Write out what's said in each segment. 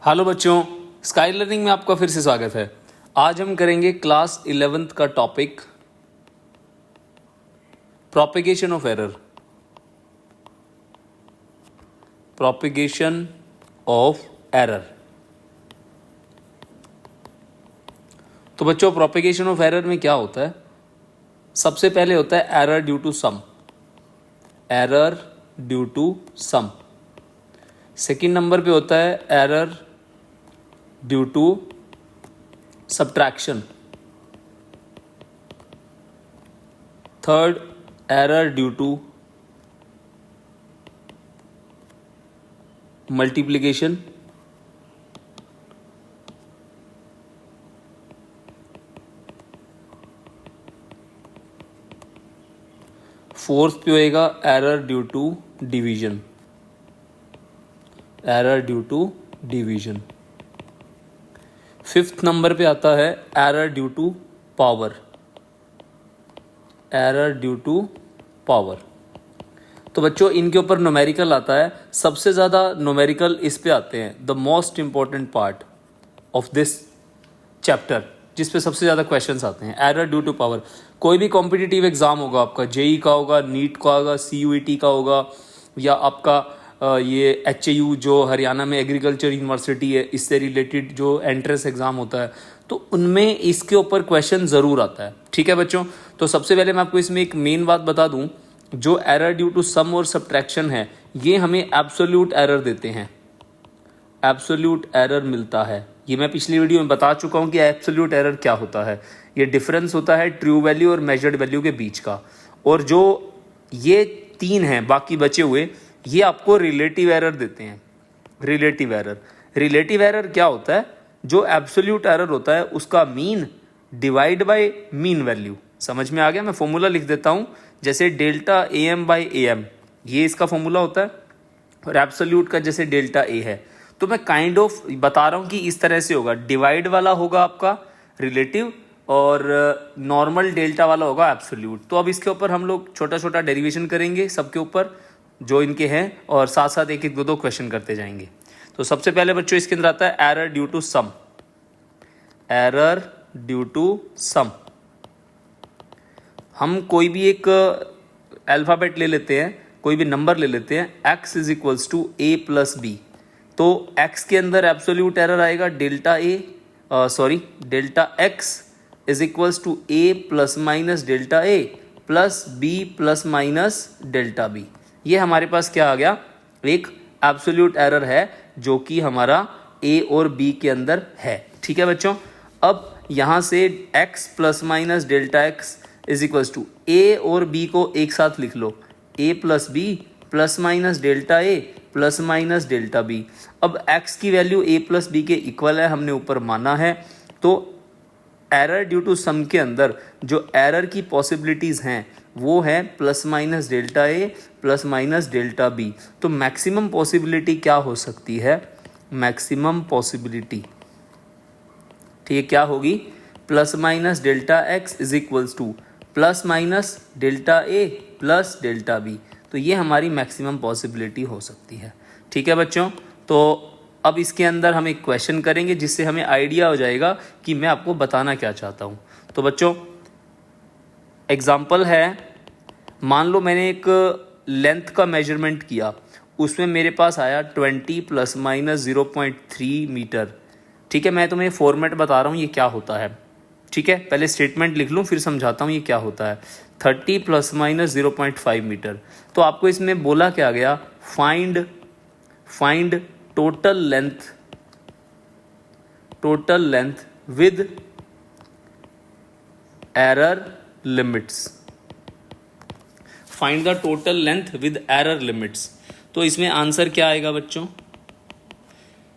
Hello बच्चों, sky learning में आपका फिर से स्वागत है। आज हम करेंगे क्लास 11th का topic propagation of error. Propagation of error. तो बच्चों, प्रोपेगेशन ऑफ एरर में क्या होता है? सबसे पहले होता है error due to sum. Error due to sum. Second number पे होता है error due to subtraction. Third, error due to multiplication. Fourth पे होएगा error due to division. Error due to division. Fifth number पे आता है error due to power. Error due to power. तो बच्चों, इनके ऊपर न्यूमेरिकल आता है। सबसे ज़्यादा न्यूमेरिकल इस पे आते हैं, the most important part of this chapter, जिस पे सबसे ज़्यादा क्वेश्चंस आते हैं, एरर ड्यू टू पावर। कोई भी कॉम्पिटिटिव एग्जाम होगा आपका, जेई का होगा, नीट का होगा, सीयूईटी का होगा, या आपका ये एचएयू जो हरियाणा में एग्रीकल्चर यूनिवर्सिटी है, इससे रिलेटेड जो एंट्रेंस एग्जाम होता है, तो उनमें इसके ऊपर क्वेश्चन ज़रूर आता है। ठीक है बच्चों, तो सबसे पहले मैं आपको इसमें एक मेन बात बता दूं, जो एरर ड्यू टू सम और सब्ट्रैक्शन है, ये हमें एब्सोल्यूट एरर देते हैं। एब्सोल्यूट एरर मिलता है। ये मैं पिछली वीडियो में बता चुका हूँ कि एब्सोल्यूट एरर क्या होता है। ये डिफरेंस होता है ट्रू वैल्यू और मेजर्ड वैल्यू के बीच का। और जो ये तीन हैं बाकी बचे हुए, ये आपको रिलेटिव एरर देते हैं। Relative error. रिलेटिव एरर क्या होता है? जो एब्सोल्यूट एरर होता है उसका mean divide by mean value. समझ में आ गया? मैं फॉर्मूला लिख देता हूं, जैसे delta A M by A M, ये इसका फॉर्मूला होता है। और एब्सोल्यूट का जैसे डेल्टा ए है, तो मैं काइंड ऑफ बता रहा हूं कि इस तरह से होगा। डिवाइड वाला होगा आपका रिलेटिव और नॉर्मल डेल्टा वाला होगा एब्सोल्यूट। तो अब इसके ऊपर हम लोग छोटा छोटा डेरिवेशन करेंगे सबके ऊपर जो इनके हैं, और साथ साथ एक एक दो क्वेश्चन करते जाएंगे। तो सबसे पहले बच्चों इसके अंदर आता है error due to sum. Error due to sum. हम कोई भी एक अल्फाबेट ले लेते हैं, कोई भी नंबर ले लेते हैं, x is equals to a plus B. तो x के अंदर एब्सोल्यूट एरर आएगा delta delta x is equals to a plus minus delta a plus b plus minus delta b। ये हमारे पास क्या आ गया? एक एब्सोल्यूट एरर है जो कि हमारा a और b के अंदर है। ठीक है बच्चों, अब यहाँ से x plus minus delta x is equals to a और b को एक साथ लिख लो, a plus b plus minus delta a plus minus delta b। अब x की वैल्यू a प्लस b के इक्वल है, हमने ऊपर माना है। तो एरर ड्यू टू सम के अंदर जो एरर की पॉसिबिलिटीज़ हैं वो है plus minus delta A plus minus delta B. तो मैक्सिमम पॉसिबिलिटी क्या हो सकती है? मैक्सिमम पॉसिबिलिटी, ठीक है, क्या होगी? Plus minus delta X is equals to plus minus delta A plus delta B. तो ये हमारी मैक्सिमम पॉसिबिलिटी हो सकती है। ठीक है बच्चों, तो अब इसके अंदर हम एक क्वेश्चन करेंगे जिससे हमें आइडिया हो जाएगा कि मैं आपको बताना क्या चाहता हूँ। तो बच्चों, एग्जाम्पल है, मान लो मैंने एक लेंथ का मेजरमेंट किया, उसमें मेरे पास आया 20 प्लस माइनस 0.3 मीटर। ठीक है, मैं तुम्हें फॉर्मेट बता रहा हूँ ये क्या होता है। ठीक है, पहले स्टेटमेंट लिख लूँ फिर समझाता हूँ ये क्या होता है। 30 प्लस माइनस 0.5 मीटर। तो आपको इसमें बोला क्या गया? Find total length with error limits. Find the total length with error limits. तो इसमें आंसर क्या आएगा बच्चों?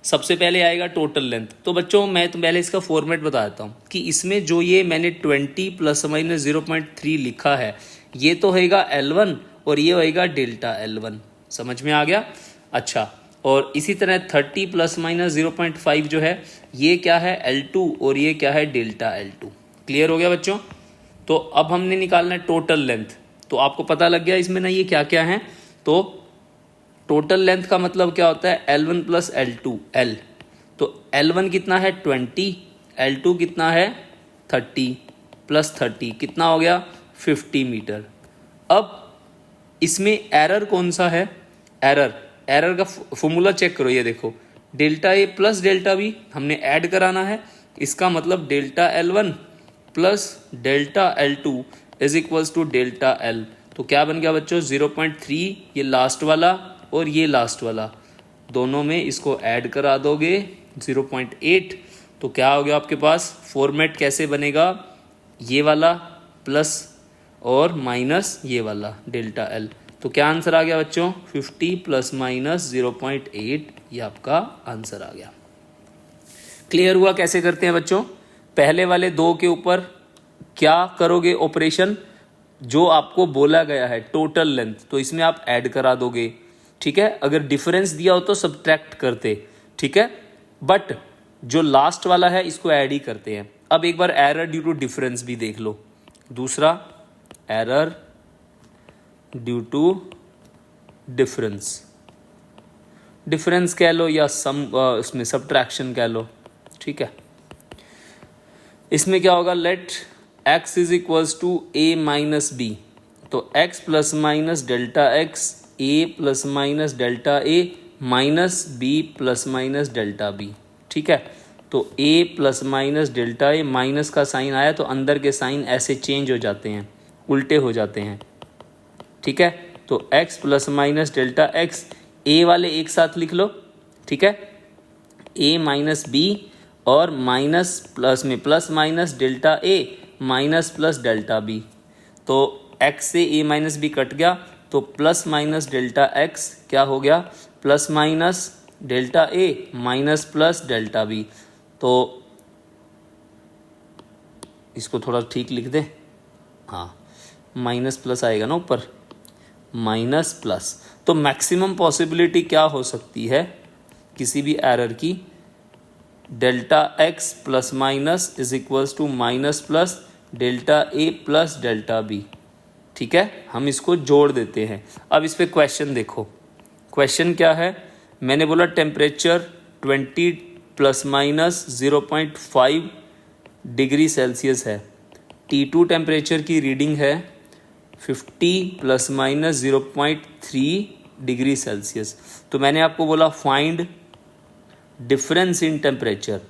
सबसे पहले आएगा टोटल लेंथ। तो बच्चों, मैं तो पहले इसका फॉर्मेट बता देता हूँ कि इसमें जो ये मैंने 20 प्लस माइनस 0.3 लिखा है, ये तो होएगा L1 और ये होएगा डेल्टा L1। समझ में आ गया? अच्छा, और इसी तरह 30 प्लस माइनस 0.5 जो है, ये क्या है? L2 और ये क्या है? Delta L2। क्लियर हो गया बच्चों? तो अब हमने निकालना है टोटल लेंथ। तो आपको पता लग गया इसमें ना ये क्या क्या है। तो टोटल लेंथ का मतलब क्या होता है? L1 plus L2 L। तो L1 कितना है 20, L2 कितना है 30 प्लस 30 कितना हो गया 50 मीटर। अब इसमें एरर कौन सा है, एरर का फॉर्मूला चेक करो, ये देखो delta A plus delta B हमने ऐड कराना है, इसका मतलब delta L1 plus delta L2 is equals to delta L। तो क्या बन गया बच्चों 0.3, ये लास्ट वाला और ये लास्ट वाला दोनों में इसको ऐड करा दोगे 0.8, तो क्या हो गया आपके पास, फॉर्मेट कैसे बनेगा, ये वाला प्लस और माइनस ये वाला डेल्टा L। तो क्या आंसर आ गया बच्चों 50 प्लस माइनस 0.8, ये आपका आंसर आ गया। क्लियर हुआ कैसे करते हैं बच्चों। पहले वाले दो के ऊपर क्या करोगे ऑपरेशन, जो आपको बोला गया है टोटल लेंथ, तो इसमें आप ऐड करा दोगे, ठीक है। अगर डिफरेंस दिया हो तो सब्ट्रैक्ट करते, ठीक है, बट जो लास्ट वाला है इसको ऐड ही करते हैं। अब एक बार एरर ड्यू टू डिफरेंस भी देख लो, दूसरा error due to difference, difference कह लो या सम इसमें सब्ट्रैक्शन कह लो, ठीक है। इसमें क्या होगा, let x is equals to a minus B, तो x plus minus delta x, a plus minus delta a minus b plus minus delta b, ठीक है। तो a plus minus delta a, minus का साइन आया तो अंदर के sign ऐसे चेंज हो जाते हैं, उल्टे हो जाते हैं, ठीक है। तो x plus minus delta x, a वाले एक साथ लिख लो, ठीक है, a माइनस b और माइनस प्लस में plus minus delta a minus plus delta b, तो x से a माइनस b कट गया तो प्लस माइनस डेल्टा x क्या हो गया, plus minus delta a minus plus delta b। तो इसको थोड़ा ठीक लिख दे, हाँ माइनस प्लस आएगा ना ऊपर, माइनस प्लस। तो मैक्सिमम पॉसिबिलिटी क्या हो सकती है किसी भी एरर की, delta x plus minus is equals to minus plus delta a plus delta b, ठीक है। हम इसको जोड़ देते हैं। अब इस पे क्वेश्चन देखो, क्वेश्चन क्या है, मैंने बोला temperature 20 plus minus 0.5 degree Celsius है, T2 टेम्परेचर की रीडिंग है 50 प्लस माइनस 0.3 डिग्री सेल्सियस। तो मैंने आपको बोला find difference in temperature,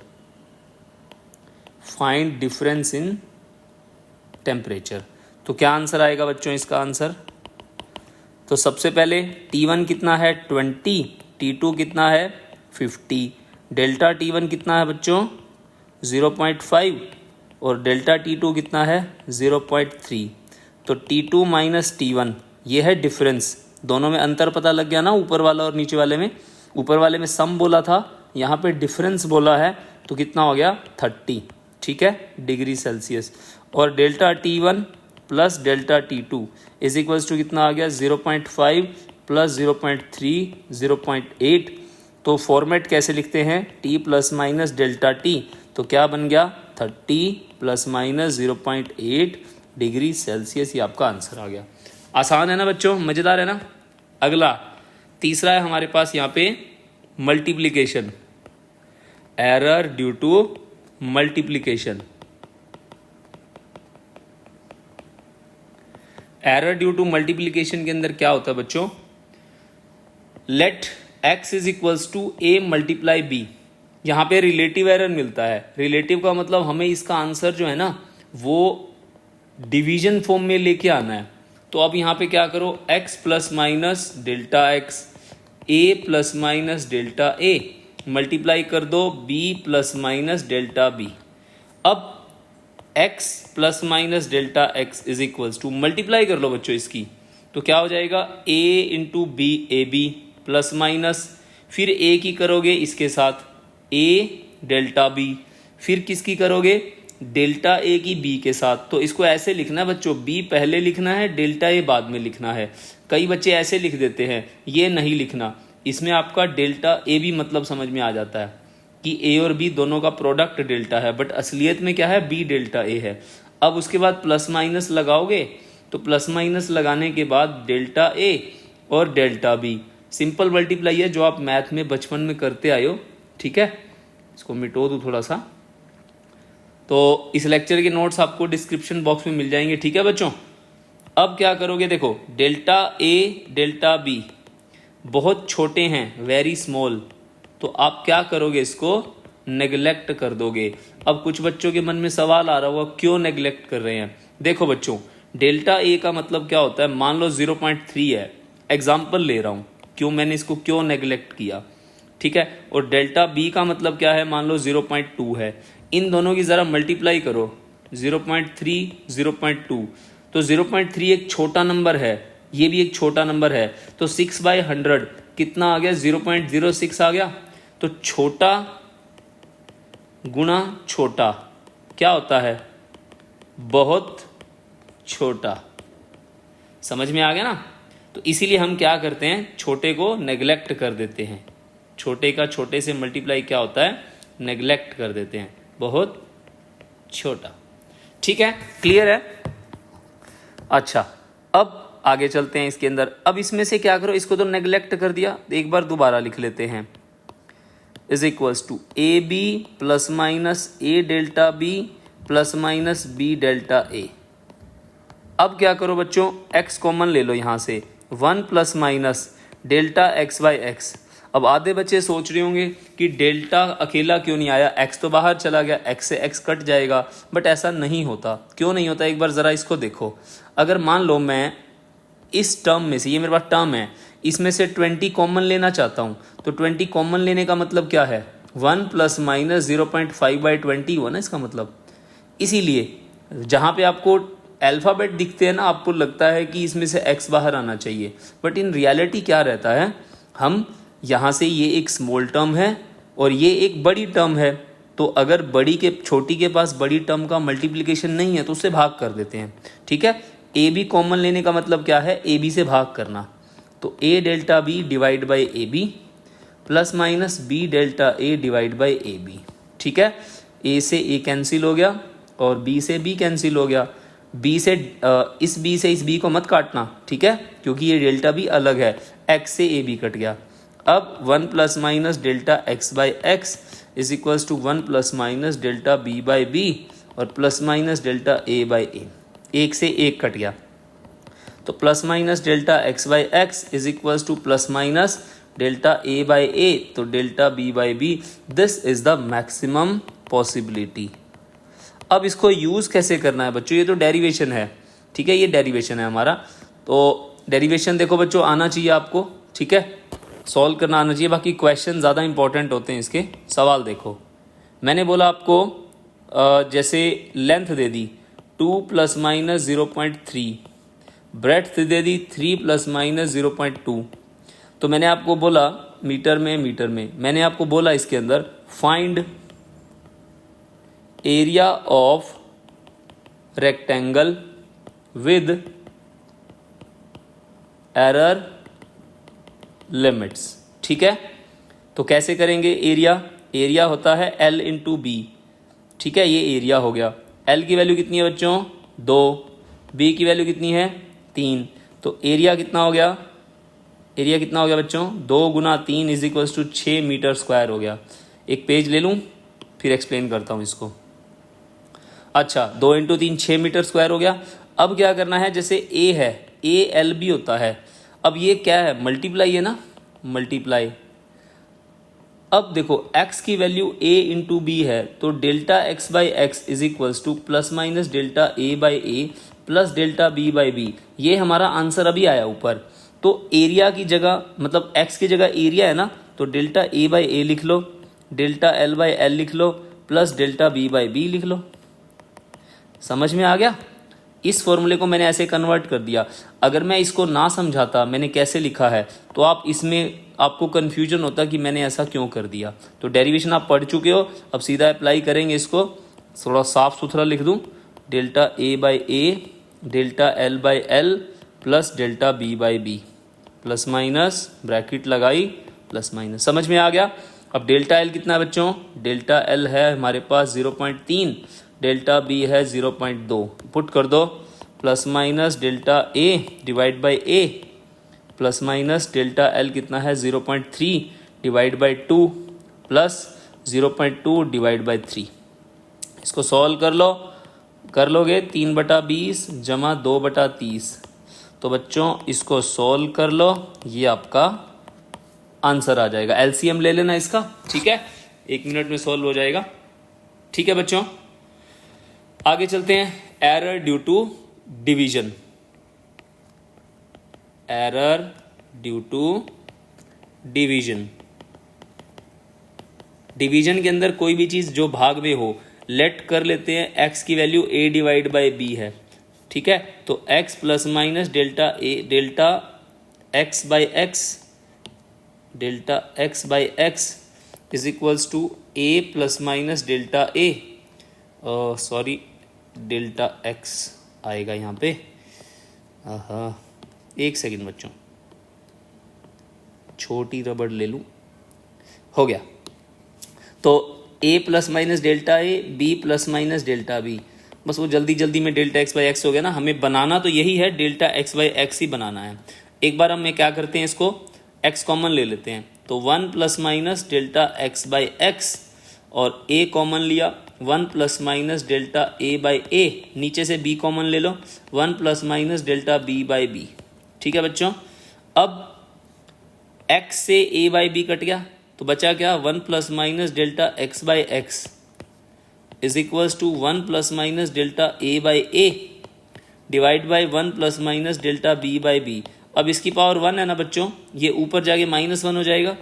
find difference in temperature. तो क्या आंसर आएगा बच्चों इसका आंसर, तो सबसे पहले T1 कितना है 20, T2 कितना है 50, डेल्टा T1 कितना है बच्चों 0.5 और डेल्टा T2 कितना है 0.3। तो T2 माइनस T1 ये है डिफरेंस, दोनों में अंतर पता लग गया ना, ऊपर वाला और नीचे वाले में। ऊपर वाले में सम बोला था, यहाँ पे डिफरेंस बोला है, तो कितना हो गया 30, ठीक है, डिग्री सेल्सियस। और delta T1 plus delta T2 is equals to कितना आ गया 0.5 प्लस 0.3 0.8। तो फॉर्मेट कैसे लिखते हैं, T plus minus delta T, तो क्या बन गया 30 प्लस माइनस 0.8 डिग्री सेल्सियस, ये आपका आंसर आ गया। आसान है ना बच्चों, मज़ेदार है ना। अगला तीसरा है हमारे पास यहाँ पे multiplication, error due to multiplication. Error due to multiplication के अंदर क्या होता है बच्चों, let x is equals to a multiply b, यहाँ पे रिलेटिव एरर मिलता है। रिलेटिव का मतलब हमें इसका आंसर जो है ना वो डिवीजन फॉर्म में लेके आना है। तो अब यहाँ पे क्या करो, x plus minus delta x, a plus minus delta a multiply कर दो b plus minus delta b। अब x plus minus delta x is equals to, multiply कर लो बच्चों इसकी, तो क्या हो जाएगा a into B A B plus minus, फिर a की करोगे इसके साथ a डेल्टा b, फिर किसकी करोगे डेल्टा a की b के साथ। तो इसको ऐसे लिखना है बच्चों, b पहले लिखना है, डेल्टा a बाद में लिखना है। कई बच्चे ऐसे लिख देते हैं, ये नहीं लिखना, इसमें आपका डेल्टा a भी मतलब समझ में आ जाता है कि a और b दोनों का प्रोडक्ट डेल्टा है, बट असलियत में क्या है b डेल्टा a है। अब उसके बाद प्लस माइनस लगाओगे, तो प्लस माइनस लगाने के बाद डेल्टा a और डेल्टा b, सिंपल मल्टीप्लाई है जो आप मैथ में बचपन में करते आए हो, ठीक है। इसको मिटो दूँ थोड़ा सा। तो इस लेक्चर के नोट्स आपको डिस्क्रिप्शन बॉक्स में मिल जाएंगे, ठीक है बच्चों। अब क्या करोगे, देखो डेल्टा ए डेल्टा बी बहुत छोटे हैं, वेरी स्मॉल, तो आप क्या करोगे, इसको नेग्लेक्ट कर दोगे। अब कुछ बच्चों के मन में सवाल आ रहा होगा क्यों नेग्लेक्ट कर रहे हैं। देखो बच्चों, डेल्टा ए का मतलब क्या होता है, मान लो 0.3 है, एग्जाम्पल ले रहा हूं, क्यों मैंने इसको क्यों नेग्लेक्ट किया, ठीक है। और डेल्टा बी का मतलब क्या है, मान लो 0.2 है। इन दोनों की जरा मल्टीप्लाई करो, 0.3 0.2, तो 0.3 एक छोटा नंबर है, ये भी एक छोटा नंबर है, तो 6/100 कितना आ गया, 0.06 आ गया। तो छोटा गुणा छोटा क्या होता है, बहुत छोटा। समझ में आ गया ना। तो इसीलिए हम क्या करते हैं, छोटे को नेग्लेक्ट कर देते हैं। छोटे का छोटे से मल्टीप्लाई क्या होता है, नेग्लेक्ट कर देते हैं, बहुत छोटा। ठीक है, क्लियर है। अच्छा, अब आगे चलते हैं इसके अंदर। अब इसमें से क्या करो, इसको तो नेग्लेक्ट कर दिया, एक बार दोबारा लिख लेते हैं, is equals to A B plus minus A delta B plus minus B delta A. अब क्या करो बच्चों, x कॉमन ले लो यहाँ से, 1 plus minus delta X by x. अब आधे बच्चे सोच रहे होंगे कि डेल्टा अकेला क्यों नहीं आया, x तो बाहर चला गया, x से x कट जाएगा, बट ऐसा नहीं होता। क्यों नहीं होता, एक बार ज़रा इसको देखो। अगर मान लो मैं इस टर्म में से, ये मेरे पास टर्म है, इसमें से 20 कॉमन लेना चाहता हूँ, तो 20 कॉमन लेने का मतलब क्या है, 1 प्लस माइनस 0.5/20 हुआ ना इसका मतलब। इसीलिए जहाँ पे आपको अल्फ़ाबेट दिखते हैं ना, आपको लगता है कि इसमें से x बाहर आना चाहिए, बट इन रियलिटी क्या रहता है, हम यहाँ से, ये एक स्मॉल टर्म है और ये एक बड़ी टर्म है, तो अगर बड़ी के छोटी के पास बड़ी टर्म का मल्टीप्लिकेशन नहीं है तो उससे भाग कर देते हैं, ठीक है। ए बी कॉमन लेने का मतलब क्या है, ए बी से भाग करना, तो A delta B divide by A B plus minus B delta A divide by A B, ठीक है। ए से ए कैंसिल हो गया और बी से बी कैंसिल हो गया। बी से इस बी को मत काटना, ठीक है, क्योंकि ये डेल्टा बी अलग है, एक्स से ए बी कट गया। अब 1 plus minus delta X by x is equals to 1 plus minus delta B by B और plus minus delta A by A, एक से एक कट गया, तो plus minus delta X by x is equals to plus minus delta A by A, तो delta B by B, this is the maximum possibility. अब इसको यूज़ कैसे करना है बच्चों, ये तो डेरिवेशन है, ठीक है, ये डेरिवेशन है हमारा। तो डेरिवेशन देखो बच्चों आना चाहिए आपको, ठीक है, सॉल्व करना आना चाहिए, बाकी क्वेश्चन ज़्यादा इंपॉर्टेंट होते हैं इसके। सवाल देखो, मैंने बोला आपको जैसे लेंथ दे दी 2 प्लस माइनस 0.3, ब्रेड्थ दे दी 3 प्लस माइनस 0.2, तो मैंने आपको बोला मीटर में मैंने आपको बोला इसके अंदर find area of rectangle with error limits, ठीक है। तो कैसे करेंगे, एरिया होता है L इंटू बी, ठीक है, ये एरिया हो गया। L की वैल्यू कितनी है बच्चों, 2, B की वैल्यू कितनी है, 3, तो एरिया कितना हो गया, बच्चों 2 गुना 3 is equals to 6 metre square हो गया। एक पेज ले लूँ फिर एक्सप्लेन करता हूँ इसको। अच्छा, 2 इंटू 3 6 मीटर स्क्वायर हो गया। अब क्या करना है, जैसे A है, ALB होता है, अब ये क्या है, मल्टीप्लाई है ना, मल्टीप्लाई। अब देखो x की वैल्यू a इंटू बी है, तो delta x by x is equals to plus minus delta a by A plus delta b by B. ये हमारा आंसर अभी आया ऊपर। तो एरिया की जगह, मतलब x की जगह एरिया है ना, तो डेल्टा a बाई ए लिख लो, डेल्टा l बाई एल लिख लो, plus delta b by B लिख लो। समझ में आ गया। इस फॉर्मूले को मैंने ऐसे कन्वर्ट कर दिया। अगर मैं इसको ना समझाता मैंने कैसे लिखा है, तो आप इसमें आपको कन्फ्यूजन होता कि मैंने ऐसा क्यों कर दिया। तो डेरिवेशन आप पढ़ चुके हो, अब सीधा अप्लाई करेंगे इसको। थोड़ा साफ सुथरा लिख दूं, delta A by A delta L by L plus delta B by B, plus minus bracket लगाई, प्लस माइनस। समझ में आ गया। अब डेल्टा एल कितना है बच्चों, डेल्टा एल है हमारे पास 0.3, डेल्टा बी है 0.2, पुट कर दो, plus minus delta A divide by A plus minus delta L कितना है 0.3 divide by 2 plus 0.2 divide by 3। इसको सॉल्व कर लोगे 3/20 जमा 2/30। तो बच्चों इसको सॉल्व कर लो, ये आपका आंसर आ जाएगा। एलसीएम ले लेना इसका, ठीक है, 1 मिनट में सॉल्व हो जाएगा। ठीक है बच्चों, आगे चलते हैं। Error due to division. Error due to division. Division के अंदर कोई भी चीज जो भाग में हो, लेट कर लेते हैं x की value a divide by b है, ठीक है। तो x plus minus delta a, delta x by x, delta x by x is equals to a plus minus delta a, sorry delta x आएगा यहाँ पे। एक सेकेंड बच्चों, छोटी रबड़ ले लूँ, हो गया। तो a plus minus delta a, b plus minus delta b, बस वो जल्दी जल्दी में डेल्टा x बाई एक्स हो गया ना। हमें बनाना तो यही है, डेल्टा x बाई एक्स ही बनाना है। एक बार हम क्या करते हैं, इसको x कॉमन ले लेते हैं। तो 1 plus minus delta x by x और a कॉमन लिया, 1 plus minus delta a by a, नीचे से b कॉमन ले लो, 1 plus minus delta b by b। ठीक है बच्चों, अब x से a बाई b कट गया तो बचा क्या, 1 plus minus delta x by x is equals to 1 plus minus delta a by a divide by 1 plus minus delta b by b। अब इसकी पावर 1 है ना बच्चों, ये ऊपर जाके -1 हो जाएगा।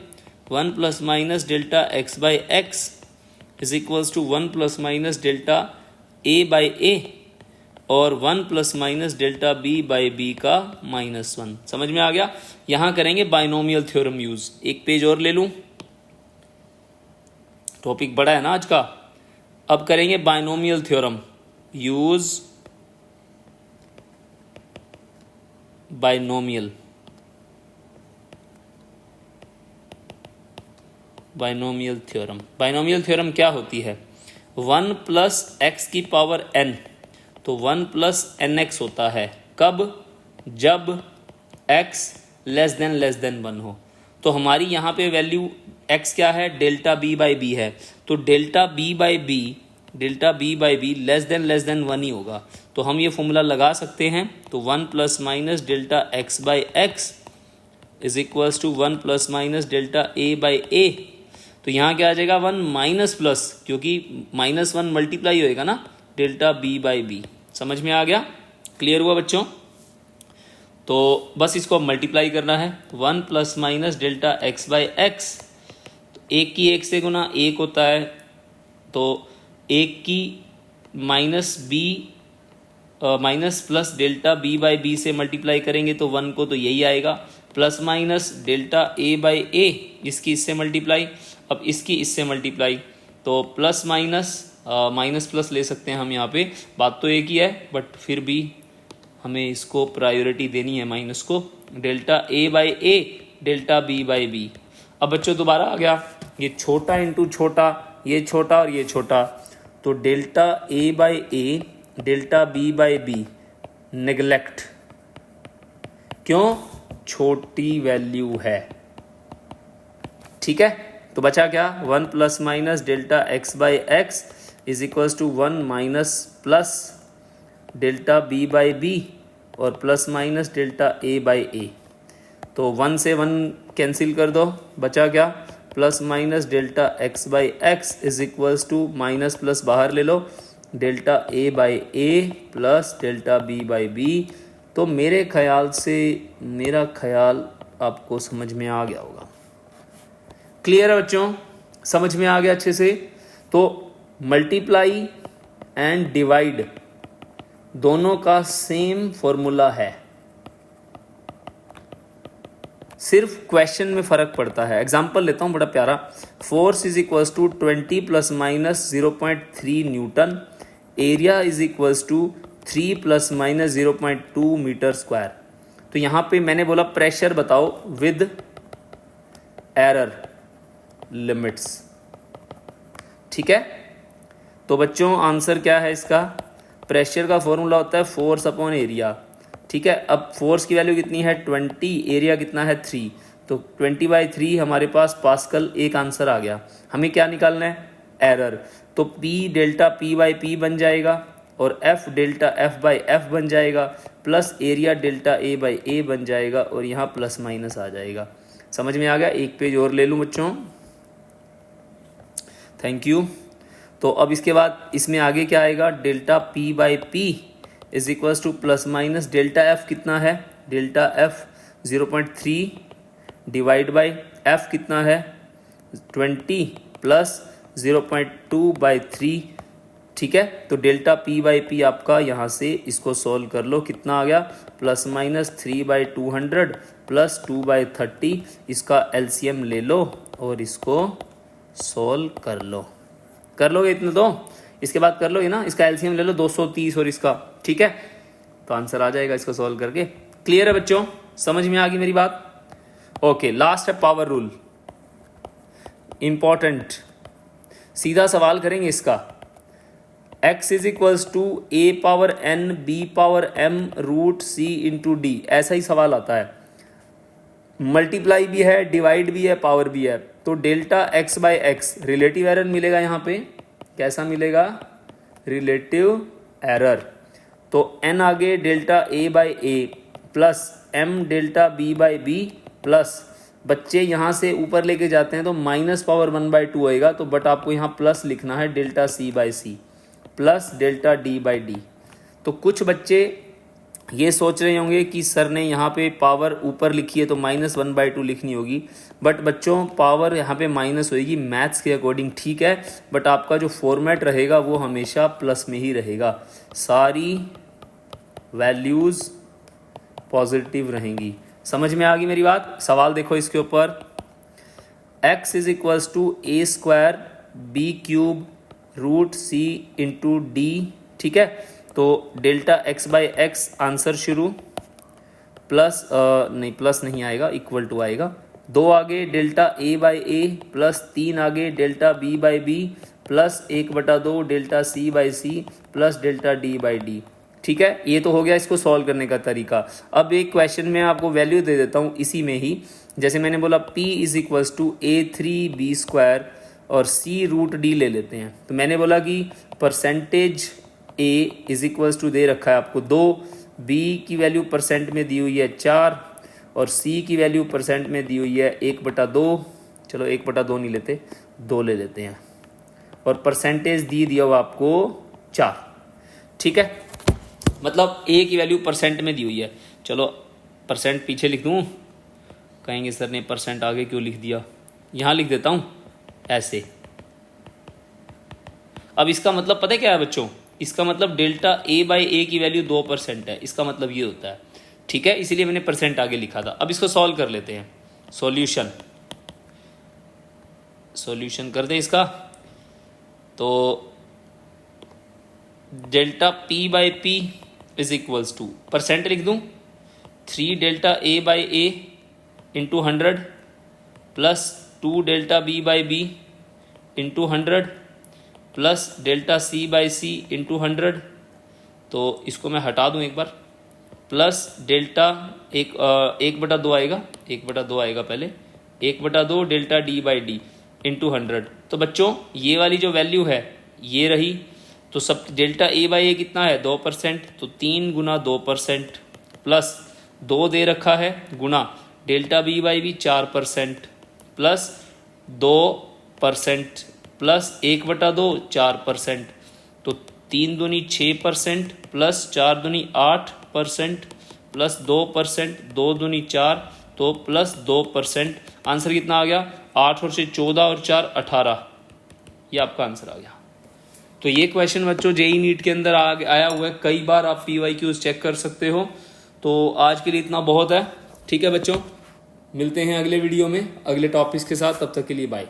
1 plus minus delta x by x is equals to 1 plus minus delta a by a और 1 plus minus delta b by b का -1। समझ में आ गया। यहां करेंगे बाइनोमियल थ्योरम यूज। एक पेज और ले लूं, टॉपिक बड़ा है ना आज का। अब करेंगे binomial theorem use, binomial theorem. Binomial theorem क्या होती है, 1 प्लस एक्स की पावर n, तो 1 प्लस nx होता है। कब, जब x लेस देन 1 हो। तो हमारी यहाँ पे वैल्यू x क्या है, डेल्टा b बाई बी है। तो delta b by be less than 1 ही होगा। तो हम ये फॉर्मूला लगा सकते हैं। तो 1 plus minus delta x by x is equals to 1 plus minus delta a by a। तो यहाँ क्या आ जाएगा, 1 माइनस प्लस, क्योंकि -1 मल्टीप्लाई होएगा ना, डेल्टा b बाई बी। समझ में आ गया, क्लियर हुआ बच्चों। तो बस इसको मल्टीप्लाई करना है। 1 plus minus delta x by x, एक की एक से गुना 1 होता है, तो 1 की minus plus delta b by b से मल्टीप्लाई करेंगे तो 1 को तो यही आएगा, plus minus delta a by a, इसकी इससे मल्टीप्लाई, अब इसकी इससे मल्टीप्लाई, तो प्लस माइनस प्लस ले सकते हैं हम यहाँ पे। बात तो एक ही है, बट फिर भी हमें इसको प्रायोरिटी देनी है माइनस को। Delta a by a, delta b by b। अब बच्चों दोबारा आ गया, ये छोटा इंटू छोटा, ये छोटा और ये छोटा, तो delta a by a, delta b by b neglect, क्यों, छोटी वैल्यू है। ठीक है, तो बचा क्या, 1 plus minus delta x by x is equals to 1 minus plus delta b by b और plus minus delta a by a। तो 1 से 1 कैंसिल कर दो, बचा क्या, plus minus delta x by x is equals to minus plus बाहर ले लो, delta a by a plus delta b by b। तो मेरे ख्याल से, मेरा ख्याल आपको समझ में आ गया होगा। क्लियर है बच्चों, समझ में आ गया अच्छे से। तो मल्टीप्लाई एंड डिवाइड दोनों का सेम फॉर्मूला है, सिर्फ क्वेश्चन में फर्क पड़ता है। एग्जांपल लेता हूं बड़ा प्यारा, force is equals to 20 plus minus 0.3 newton, area is equals to 3 plus minus 0.2 metre square. तो यहां पे मैंने बोला प्रेशर बताओ विद एरर लिमिट्स। ठीक है, तो बच्चों आंसर क्या है इसका, प्रेशर का फॉर्मूला होता है फोर्स अपॉन एरिया। ठीक है, अब फोर्स की वैल्यू कितनी है 20, एरिया कितना है 3, तो 20/3 हमारे पास पास्कल एक आंसर आ गया। हमें क्या निकालना है? एरर। तो P डेल्टा P/P बन जाएगा और F डेल्टा F/F बन जाएगा, प्लस एरिया डेल्टा A/A बन जाएगा और यहाँ प्लस माइनस आ जाएगा। समझ में आ गया? एक पेज और ले लूँ बच्चों, थैंक यू। तो अब इसके बाद इसमें आगे क्या आएगा? Delta P/P is equals to plus minus delta F कितना है? Delta F 0.3 divide by F कितना है? 20 प्लस 0.2/3। ठीक है, तो डेल्टा P/P आपका यहाँ से इसको सॉल्व कर लो, कितना आ गया? Plus minus 3/200 plus 2/30। इसका एलसीएम ले लो और इसको सॉल्व कर लो। कर लोगे इतना? तो इसके बाद कर लोगे ना, इसका एलसीएम ले लो 230 और इसका, ठीक है, तो आंसर आ जाएगा इसको सॉल्व करके। क्लियर है बच्चों? समझ में आ गई मेरी बात? ओके, लास्ट है पावर रूल, इंपॉर्टेंट। सीधा सवाल करेंगे इसका। x is equals to a⁴n b⁴m root c into d, ऐसा ही सवाल आता है। मल्टीप्लाई भी है, डिवाइड भी है, पावर भी है। तो डेल्टा x/x रिलेटिव एरर मिलेगा यहाँ पे। कैसा मिलेगा? Relative error. तो n आगे delta a/a plus m delta b/b plus, बच्चे यहाँ से ऊपर लेके जाते हैं तो माइनस पावर 1/2 होएगा, तो बट आपको यहाँ प्लस लिखना है delta c/c plus delta d/d। तो कुछ बच्चे ये सोच रहे होंगे कि सर ने यहाँ पे पावर ऊपर लिखी है तो माइनस 1/2 लिखनी होगी, बट बच्चों पावर यहाँ पे माइनस होगी मैथ्स के अकॉर्डिंग, ठीक है, बट आपका जो फॉर्मेट रहेगा वो हमेशा प्लस में ही रहेगा। सारी वैल्यूज़ पॉजिटिव रहेंगी। समझ में आ गई मेरी बात? सवाल देखो इसके ऊपर। x is equals to a² b³ root c into d, ठीक है, तो डेल्टा x/x आंसर शुरू, प्लस नहीं प्लस नहीं आएगा, इक्वल टू आएगा। 2 आगे डेल्टा a/a प्लस 3 आगे delta b/b plus 1/2 delta c/c plus delta d/d। ठीक है, ये तो हो गया इसको सॉल्व करने का तरीका। अब एक क्वेश्चन में आपको वैल्यू दे देता हूँ इसी में ही। जैसे मैंने बोला p is equals to a3b² और c रूट d ले लेते हैं। तो मैंने बोला कि percentage a is equals to दे रखा है आपको 2, b की वैल्यू परसेंट में दी हुई है 4 और c की वैल्यू परसेंट में दी हुई है 1/2। चलो 1/2 नहीं लेते, 2 ले लेते हैं, और परसेंटेज दी दिया हुआ आपको 4। ठीक है, मतलब a की वैल्यू परसेंट में दी हुई है। चलो परसेंट पीछे लिख दूँ, कहेंगे सर ने परसेंट आगे क्यों लिख दिया, यहाँ लिख देता हूँ ऐसे। अब इसका मतलब पता है क्या है बच्चों? इसका मतलब डेल्टा a/a की वैल्यू 2% है, इसका मतलब ये होता है। ठीक है, इसीलिए मैंने परसेंट आगे लिखा था। अब इसको सॉल्व कर लेते हैं। सॉल्यूशन कर दे इसका। तो delta p/p is equals to, percent लिख दूं 3 delta a/a into 100 plus 2 delta b/b into 100 plus delta c/c into 100। तो इसको मैं हटा दूं एक बार, प्लस डेल्टा 1/2 आएगा, 1/2 आएगा पहले, 1/2 डेल्टा d/d इंटू 100। तो बच्चों ये वाली जो वैल्यू है ये रही। तो सब डेल्टा a/a कितना है 2%, तो 3 गुना 2% प्लस 2 दे रखा है गुना डेल्टा b/b 4% प्लस 2% प्लस 1/2 4%। तो 3 दूनी 6% प्लस 4 दूनी 8% प्लस 2%, 2 दूनी 4 तो प्लस 2%। आंसर कितना आ गया? 8 और से 14 और 4 18। ये आपका आंसर आ गया। तो ये क्वेश्चन बच्चों जेई नीट के अंदर आया हुआ है, कई बार आप PYQs चेक कर सकते हो। तो आज के लिए इतना बहुत है। ठीक है बच्चों, मिलते हैं अगले वीडियो में अगले टॉपिक्स के साथ, तब तक के लिए बाय।